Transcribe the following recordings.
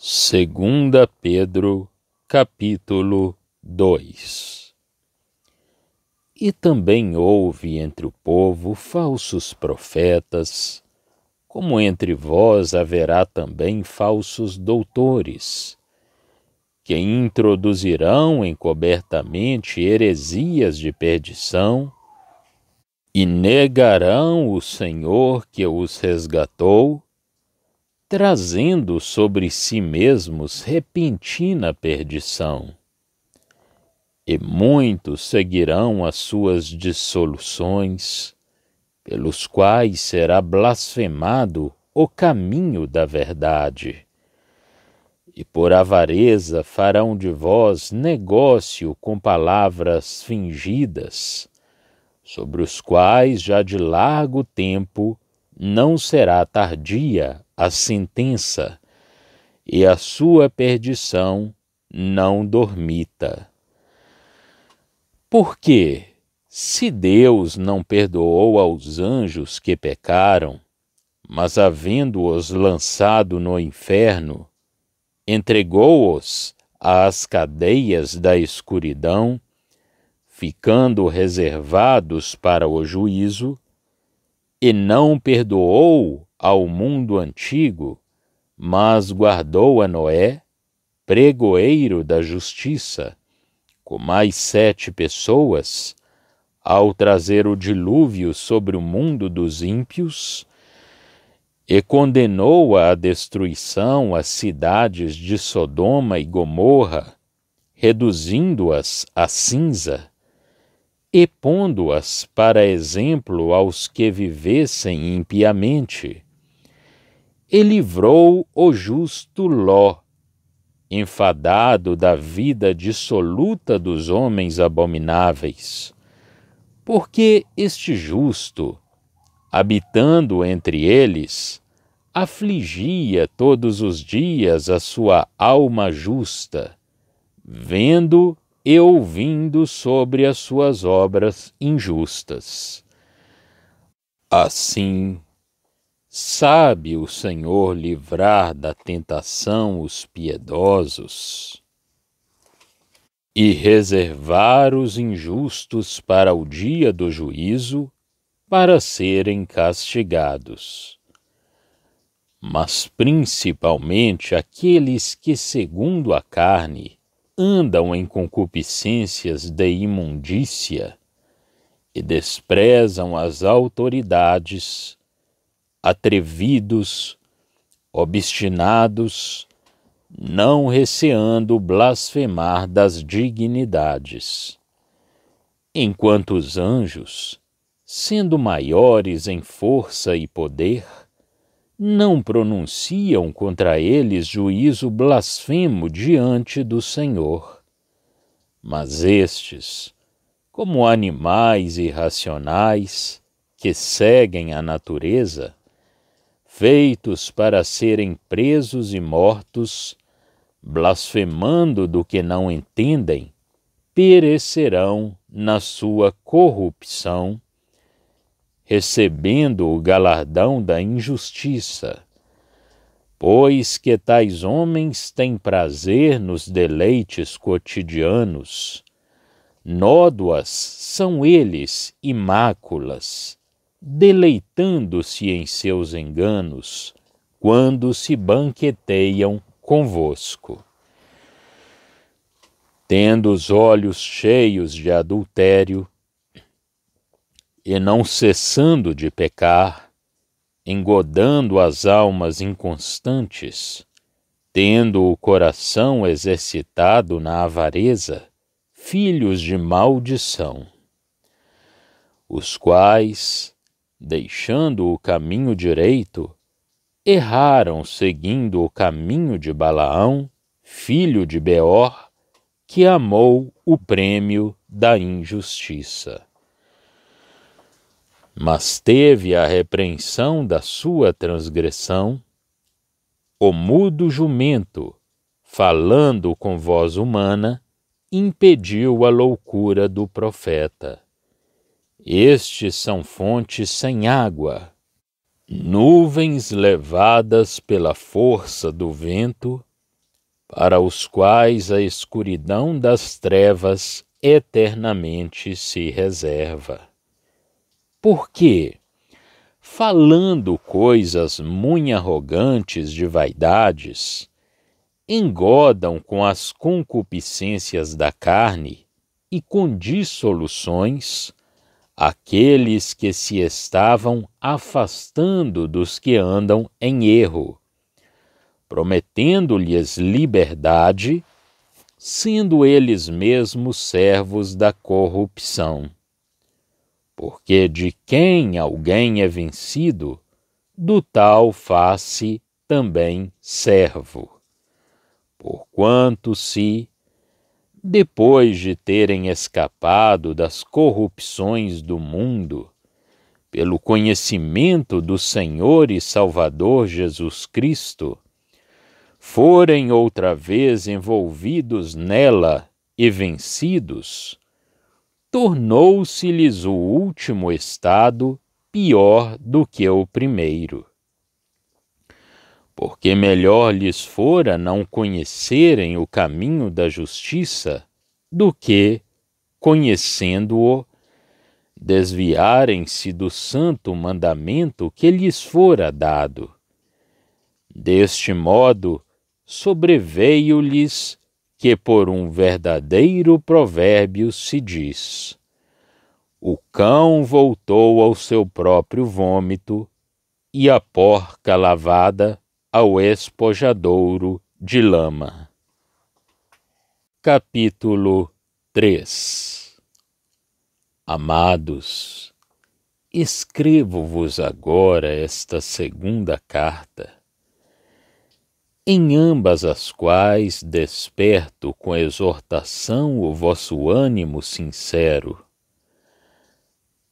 Segunda Pedro, capítulo 2. E também houve entre o povo falsos profetas, como entre vós haverá também falsos doutores, que introduzirão encobertamente heresias de perdição, e negarão o Senhor que os resgatou, trazendo sobre si mesmos repentina perdição. E muitos seguirão as suas dissoluções, pelos quais será blasfemado o caminho da verdade. E por avareza farão de vós negócio com palavras fingidas, sobre os quais já de largo tempo não será tardia a sentença, e a sua perdição não dormita. Porque, se Deus não perdoou aos anjos que pecaram, mas havendo-os lançado no inferno, entregou-os às cadeias da escuridão, ficando reservados para o juízo, e não perdoou ao mundo antigo, mas guardou a Noé, pregoeiro da justiça, com mais 7 pessoas, ao trazer o dilúvio sobre o mundo dos ímpios, e condenou à destruição as cidades de Sodoma e Gomorra, reduzindo-as a cinza, e pondo-as para exemplo aos que vivessem impiamente. E livrou o justo Ló, enfadado da vida dissoluta dos homens abomináveis, porque este justo, habitando entre eles, afligia todos os dias a sua alma justa, vendo e ouvindo sobre as suas obras injustas. Assim, sabe o Senhor livrar da tentação os piedosos e reservar os injustos para o dia do juízo, para serem castigados. Mas principalmente aqueles que, segundo a carne, andam em concupiscências de imundícia e desprezam as autoridades, atrevidos, obstinados, não receando blasfemar das dignidades. Enquanto os anjos, sendo maiores em força e poder, não pronunciam contra eles juízo blasfemo diante do Senhor. Mas estes, como animais irracionais, que seguem a natureza, feitos para serem presos e mortos, blasfemando do que não entendem, perecerão na sua corrupção, recebendo o galardão da injustiça, pois que tais homens têm prazer nos deleites cotidianos, nódoas são eles e máculas, deleitando-se em seus enganos, quando se banqueteiam convosco. Tendo os olhos cheios de adultério, e não cessando de pecar, engodando as almas inconstantes, tendo o coração exercitado na avareza, filhos de maldição, os quais, deixando o caminho direito, erraram seguindo o caminho de Balaão, filho de Beor, que amou o prêmio da injustiça. Mas teve a repreensão da sua transgressão, o mudo jumento, falando com voz humana, impediu a loucura do profeta. Estes são fontes sem água, nuvens levadas pela força do vento, para os quais a escuridão das trevas eternamente se reserva. Porque, falando coisas muito arrogantes de vaidades, engodam com as concupiscências da carne e com dissoluções aqueles que se estavam afastando dos que andam em erro, prometendo-lhes liberdade, sendo eles mesmos servos da corrupção. Porque de quem alguém é vencido, do tal faz-se também servo. Porquanto se, depois de terem escapado das corrupções do mundo, pelo conhecimento do Senhor e Salvador Jesus Cristo, forem outra vez envolvidos nela e vencidos, tornou-se-lhes o último estado pior do que o primeiro. Porque melhor lhes fora não conhecerem o caminho da justiça do que, conhecendo-o, desviarem-se do santo mandamento que lhes fora dado. Deste modo, sobreveio-lhes que por um verdadeiro provérbio se diz: o cão voltou ao seu próprio vômito e a porca lavada ao espojadouro de lama. Capítulo 3. Amados, escrevo-vos agora esta segunda carta, em ambas as quais desperto com exortação o vosso ânimo sincero,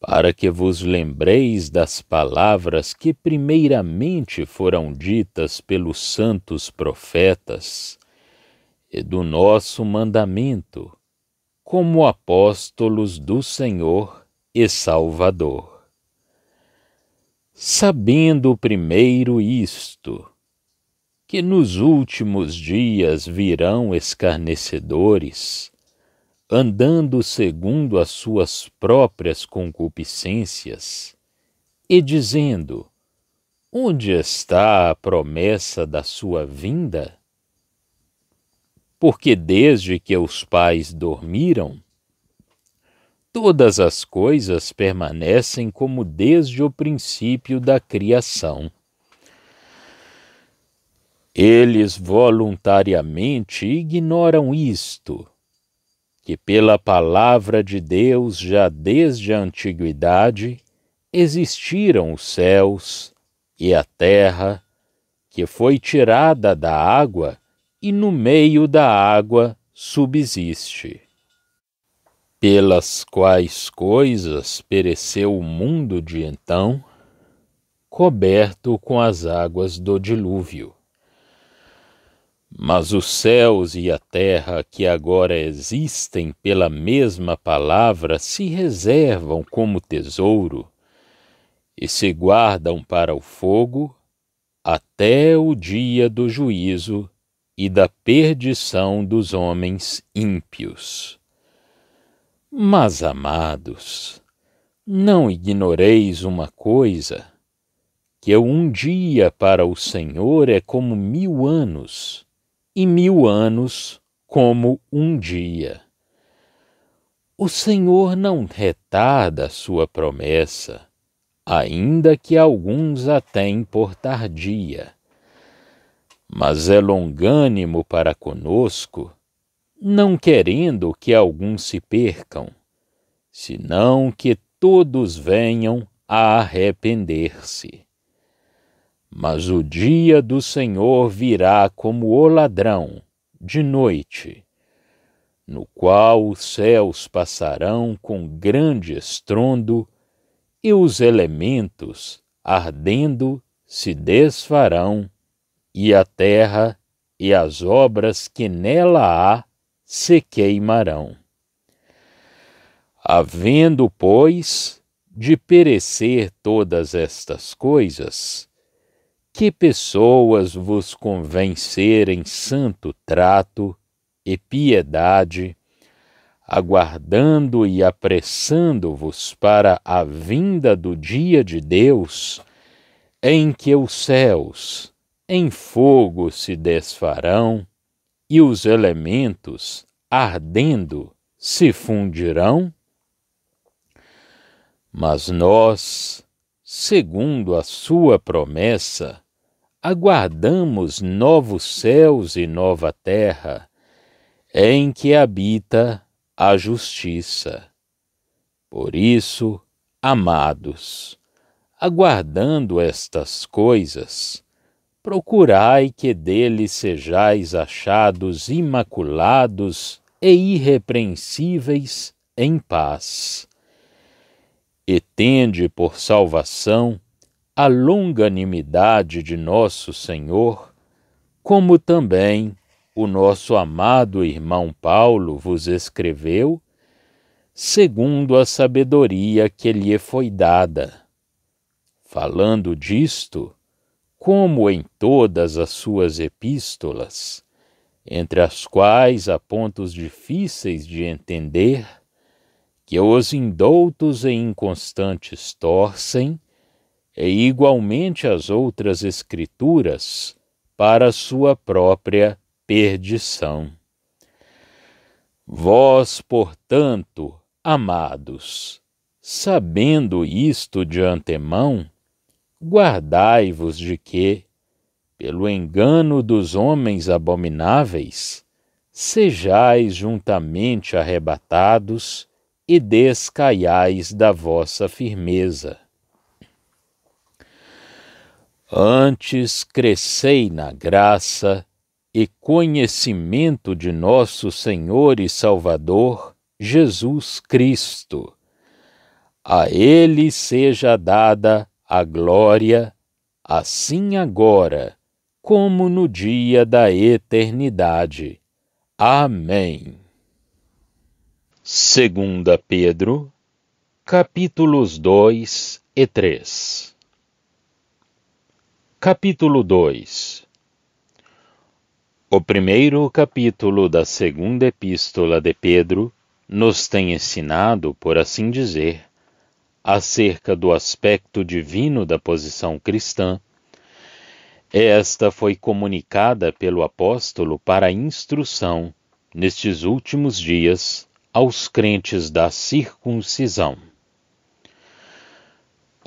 para que vos lembreis das palavras que primeiramente foram ditas pelos santos profetas e do nosso mandamento, como apóstolos do Senhor e Salvador. Sabendo primeiro isto, que nos últimos dias virão escarnecedores, andando segundo as suas próprias concupiscências, e dizendo: onde está a promessa da sua vinda? Porque desde que os pais dormiram, todas as coisas permanecem como desde o princípio da criação. Eles voluntariamente ignoram isto, que pela palavra de Deus já desde a antiguidade existiram os céus e a terra, que foi tirada da água e no meio da água subsiste. Pelas quais coisas pereceu o mundo de então, coberto com as águas do dilúvio. Mas os céus e a terra que agora existem pela mesma palavra se reservam como tesouro e se guardam para o fogo até o dia do juízo e da perdição dos homens ímpios. Mas, amados, não ignoreis uma coisa, que um dia para o Senhor é como 1000 anos, e 1000 anos como um dia. O Senhor não retarda a sua promessa, ainda que alguns a têm por tardia, mas é longânimo para conosco, não querendo que alguns se percam, senão que todos venham a arrepender-se. Mas o dia do Senhor virá como o ladrão, de noite, no qual os céus passarão com grande estrondo e os elementos, ardendo, se desfarão, e a terra e as obras que nela há se queimarão. Havendo, pois, de perecer todas estas coisas, que pessoas vos convencerem santo trato e piedade, aguardando e apressando-vos para a vinda do dia de Deus, em que os céus em fogo se desfarão e os elementos, ardendo, se fundirão? Mas nós, segundo a sua promessa, aguardamos novos céus e nova terra, em que habita a justiça. Por isso, amados, aguardando estas coisas, procurai que dele sejais achados imaculados e irrepreensíveis em paz. E tende por salvação a longanimidade de nosso Senhor, como também o nosso amado irmão Paulo vos escreveu, segundo a sabedoria que lhe foi dada. Falando disto, como em todas as suas epístolas, entre as quais há pontos difíceis de entender, que os indoutos e inconstantes torcem, e igualmente as outras escrituras, para sua própria perdição. Vós, portanto, amados, sabendo isto de antemão, guardai-vos de que, pelo engano dos homens abomináveis, sejais juntamente arrebatados e descaiais da vossa firmeza. Antes crescei na graça e conhecimento de nosso Senhor e Salvador, Jesus Cristo. A Ele seja dada a glória, assim agora, como no dia da eternidade. Amém. 2 Pedro, capítulos 2 e 3. Capítulo 2. O primeiro capítulo da segunda epístola de Pedro nos tem ensinado, por assim dizer, acerca do aspecto divino da posição cristã. Esta foi comunicada pelo apóstolo para instrução, nestes últimos dias, aos crentes da circuncisão.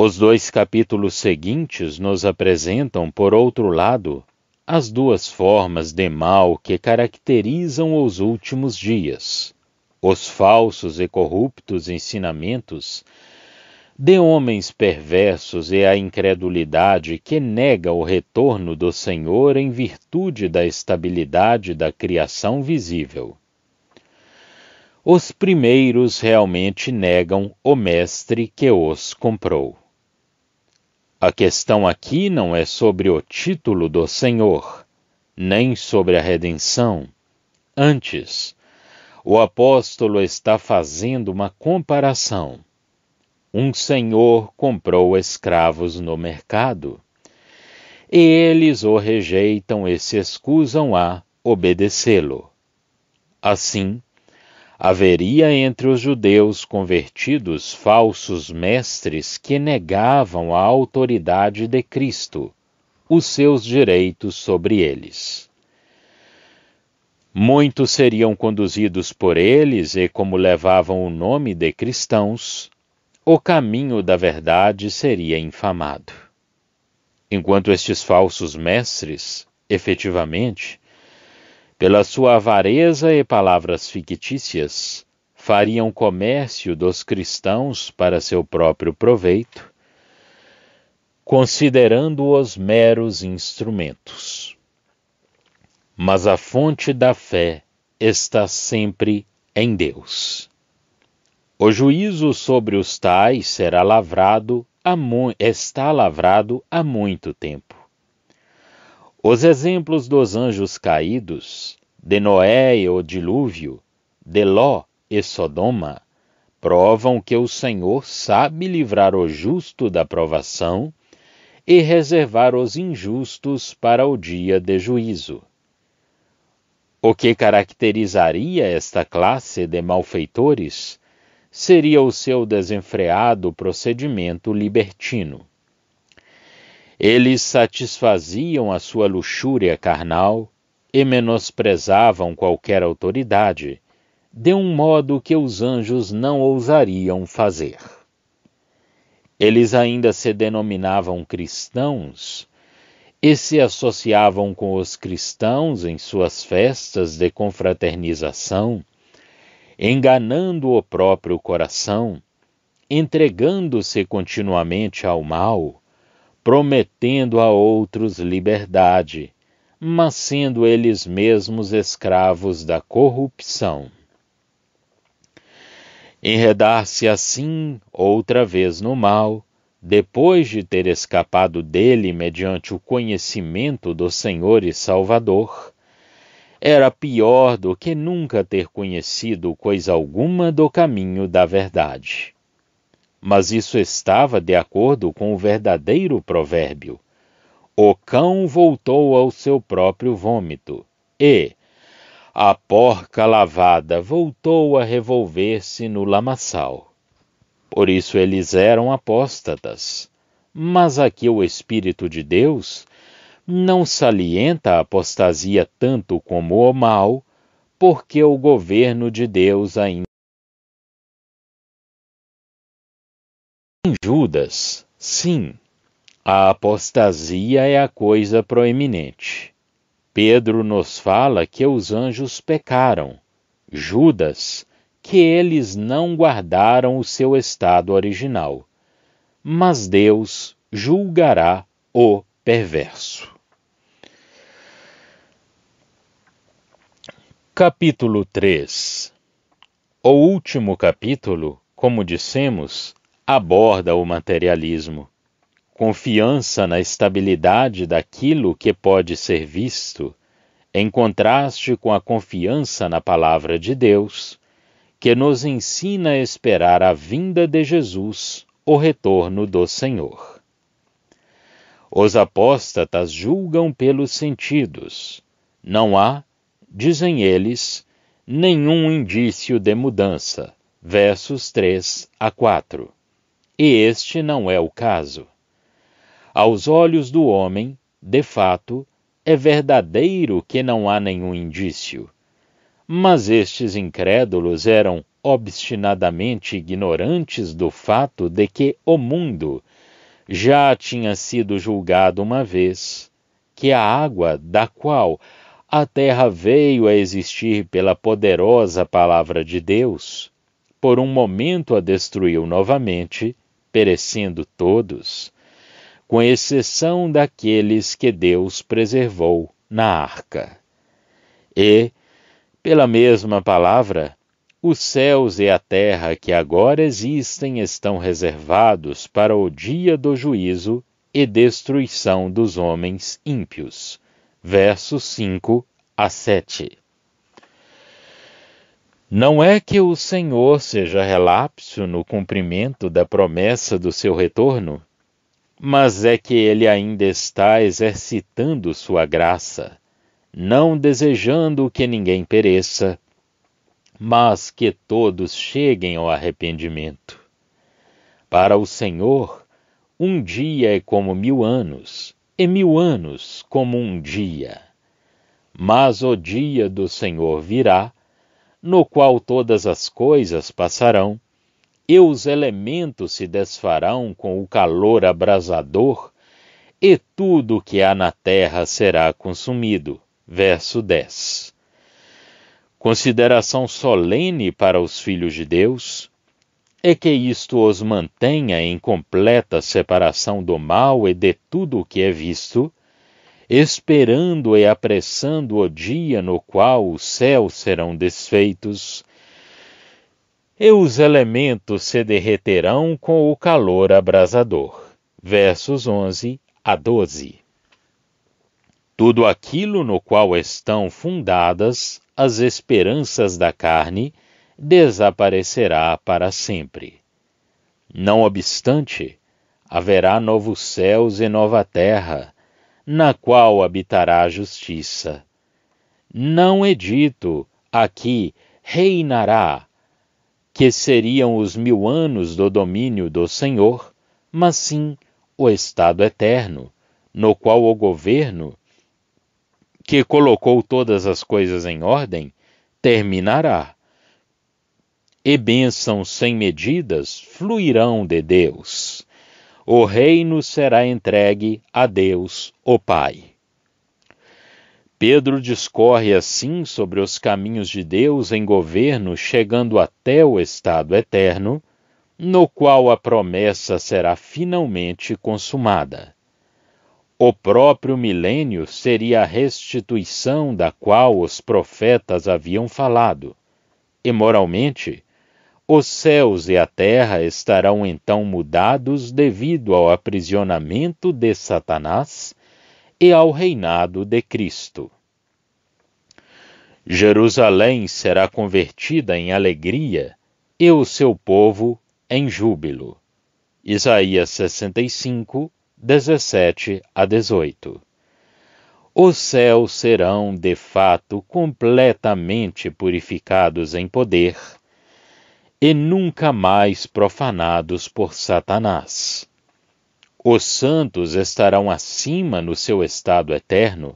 Os dois capítulos seguintes nos apresentam, por outro lado, as duas formas de mal que caracterizam os últimos dias: os falsos e corruptos ensinamentos de homens perversos e a incredulidade que nega o retorno do Senhor em virtude da estabilidade da criação visível. Os primeiros realmente negam o Mestre que os comprou. A questão aqui não é sobre o título do Senhor, nem sobre a redenção. Antes, o apóstolo está fazendo uma comparação. Um senhor comprou escravos no mercado, e eles o rejeitam e se escusam a obedecê-lo. Assim, haveria entre os judeus convertidos falsos mestres que negavam a autoridade de Cristo, os seus direitos sobre eles. Muitos seriam conduzidos por eles e, como levavam o nome de cristãos, o caminho da verdade seria infamado. Enquanto estes falsos mestres, efetivamente, pela sua avareza e palavras fictícias, fariam comércio dos cristãos para seu próprio proveito, considerando-os meros instrumentos. Mas a fonte da fé está sempre em Deus. O juízo sobre os tais está lavrado há muito tempo. Os exemplos dos anjos caídos, de Noé e o dilúvio, de Ló e Sodoma, provam que o Senhor sabe livrar o justo da provação e reservar os injustos para o dia de juízo. O que caracterizaria esta classe de malfeitores seria o seu desenfreado procedimento libertino. Eles satisfaziam a sua luxúria carnal e menosprezavam qualquer autoridade, de um modo que os anjos não ousariam fazer. Eles ainda se denominavam cristãos e se associavam com os cristãos em suas festas de confraternização, enganando o próprio coração, entregando-se continuamente ao mal, prometendo a outros liberdade, mas sendo eles mesmos escravos da corrupção. Enredar-se assim outra vez no mal, depois de ter escapado dele mediante o conhecimento do Senhor e Salvador, era pior do que nunca ter conhecido coisa alguma do caminho da verdade. Mas isso estava de acordo com o verdadeiro provérbio: o cão voltou ao seu próprio vômito, e a porca lavada voltou a revolver-se no lamaçal. Por isso eles eram apóstatas. Mas aqui o Espírito de Deus não salienta a apostasia tanto como o mal, porque o governo de Deus ainda em Judas, sim, a apostasia é a coisa proeminente. Pedro nos fala que os anjos pecaram. Judas, que eles não guardaram o seu estado original. Mas Deus julgará o perverso. Capítulo 3. O último capítulo, como dissemos, aborda o materialismo. Confiança na estabilidade daquilo que pode ser visto, em contraste com a confiança na palavra de Deus, que nos ensina a esperar a vinda de Jesus, o retorno do Senhor. Os apóstatas julgam pelos sentidos. Não há, dizem eles, nenhum indício de mudança. Versos 3 a 4. E este não é o caso. Aos olhos do homem, de fato, é verdadeiro que não há nenhum indício. Mas estes incrédulos eram obstinadamente ignorantes do fato de que o mundo já tinha sido julgado uma vez, que a água da qual a terra veio a existir pela poderosa palavra de Deus, por um momento a destruiu novamente, perecendo todos, com exceção daqueles que Deus preservou na arca. E, pela mesma palavra, os céus e a terra que agora existem estão reservados para o dia do juízo e destruição dos homens ímpios. Versos 5 a 7. Não é que o Senhor seja relapso no cumprimento da promessa do seu retorno, mas é que ele ainda está exercitando sua graça, não desejando que ninguém pereça, mas que todos cheguem ao arrependimento. Para o Senhor, um dia é como 1000 anos, e 1000 anos como um dia. Mas o dia do Senhor virá, no qual todas as coisas passarão, e os elementos se desfarão com o calor abrasador, e tudo o que há na terra será consumido. Verso 10. Consideração solene para os filhos de Deus é que isto os mantenha em completa separação do mal e de tudo o que é visto, esperando e apressando o dia no qual os céus serão desfeitos, e os elementos se derreterão com o calor abrasador. Versos 11 a 12. Tudo aquilo no qual estão fundadas as esperanças da carne desaparecerá para sempre. Não obstante, haverá novos céus e nova terra, na qual habitará a justiça. Não é dito aqui reinará, que seriam os 1000 anos do domínio do Senhor, mas sim o estado eterno, no qual o governo, que colocou todas as coisas em ordem, terminará. E bênçãos sem medidas fluirão de Deus. O reino será entregue a Deus, o Pai. Pedro discorre assim sobre os caminhos de Deus em governo, chegando até o estado eterno, no qual a promessa será finalmente consumada. O próprio milênio seria a restituição da qual os profetas haviam falado, e moralmente, os céus e a terra estarão então mudados devido ao aprisionamento de Satanás e ao reinado de Cristo. Jerusalém será convertida em alegria e o seu povo em júbilo. Isaías 65, 17 a 18. Os céus serão, de fato, completamente purificados em poder e nunca mais profanados por Satanás. Os santos estarão acima no seu estado eterno,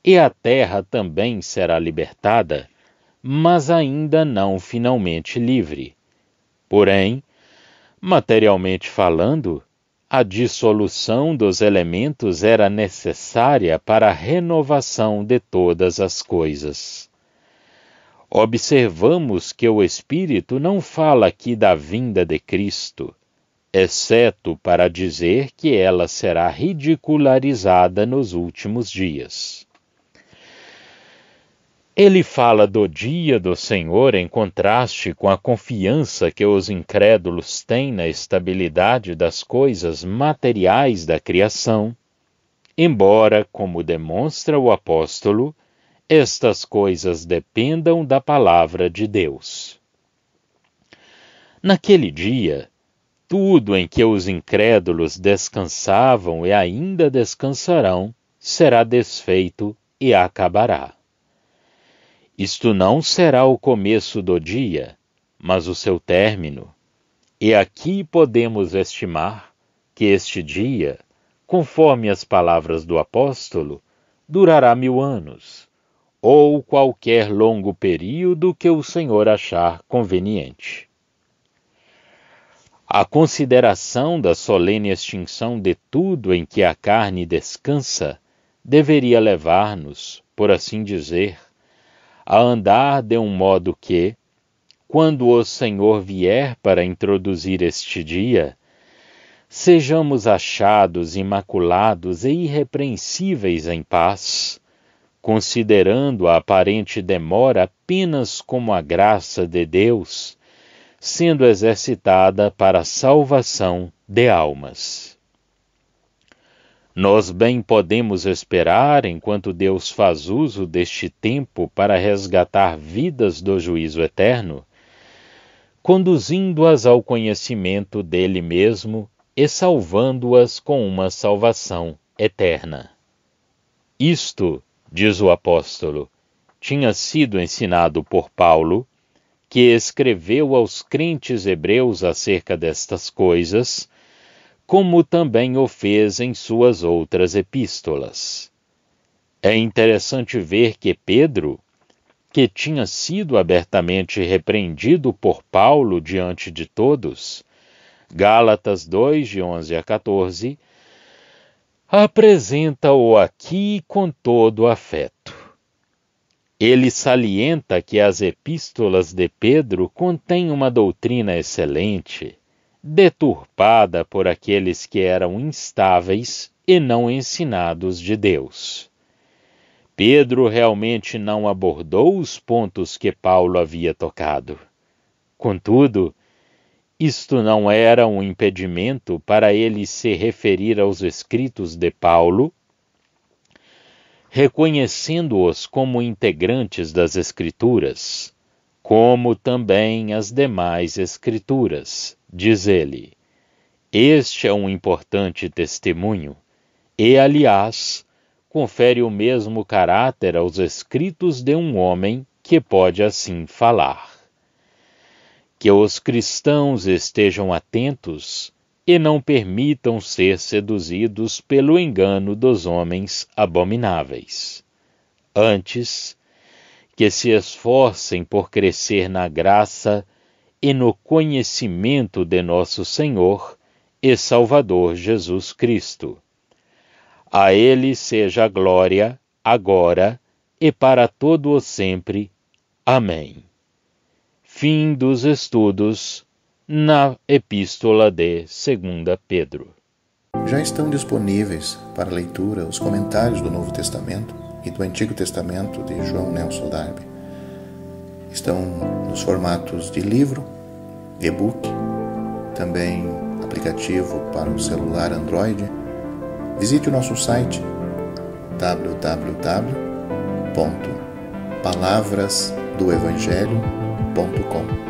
e a terra também será libertada, mas ainda não finalmente livre. Porém, materialmente falando, a dissolução dos elementos era necessária para a renovação de todas as coisas. Observamos que o Espírito não fala aqui da vinda de Cristo, exceto para dizer que ela será ridicularizada nos últimos dias. Ele fala do dia do Senhor em contraste com a confiança que os incrédulos têm na estabilidade das coisas materiais da criação, embora, como demonstra o apóstolo, estas coisas dependam da palavra de Deus. Naquele dia, tudo em que os incrédulos descansavam e ainda descansarão será desfeito e acabará. Isto não será o começo do dia, mas o seu término. E aqui podemos estimar que este dia, conforme as palavras do apóstolo, durará 1000 anos, ou qualquer longo período que o Senhor achar conveniente. A consideração da solene extinção de tudo em que a carne descansa deveria levar-nos, por assim dizer, a andar de um modo que, quando o Senhor vier para introduzir este dia, sejamos achados imaculados e irrepreensíveis em paz, considerando a aparente demora apenas como a graça de Deus, sendo exercitada para a salvação de almas. Nós bem podemos esperar, enquanto Deus faz uso deste tempo para resgatar vidas do juízo eterno, conduzindo-as ao conhecimento dele mesmo e salvando-as com uma salvação eterna. Isto, diz o apóstolo, tinha sido ensinado por Paulo, que escreveu aos crentes hebreus acerca destas coisas, como também o fez em suas outras epístolas. É interessante ver que Pedro, que tinha sido abertamente repreendido por Paulo diante de todos, Gálatas 2, de 11 a 14, apresenta-o aqui com todo afeto. Ele salienta que as epístolas de Pedro contêm uma doutrina excelente, deturpada por aqueles que eram instáveis e não ensinados de Deus. Pedro realmente não abordou os pontos que Paulo havia tocado. Contudo, isto não era um impedimento para ele se referir aos escritos de Paulo, reconhecendo-os como integrantes das Escrituras, como também as demais Escrituras, diz ele. Este é um importante testemunho e, aliás, confere o mesmo caráter aos escritos de um homem que pode assim falar. Que os cristãos estejam atentos e não permitam ser seduzidos pelo engano dos homens abomináveis. Antes, que se esforcem por crescer na graça e no conhecimento de nosso Senhor e Salvador Jesus Cristo. A Ele seja a glória, agora e para todo o sempre. Amém. Fim dos estudos na Epístola de 2 Pedro. Já estão disponíveis para leitura os comentários do Novo Testamento e do Antigo Testamento de João Nelson Darby. Estão nos formatos de livro, e-book, também aplicativo para o celular Android. Visite o nosso site www.palavrasdoevangelho.com.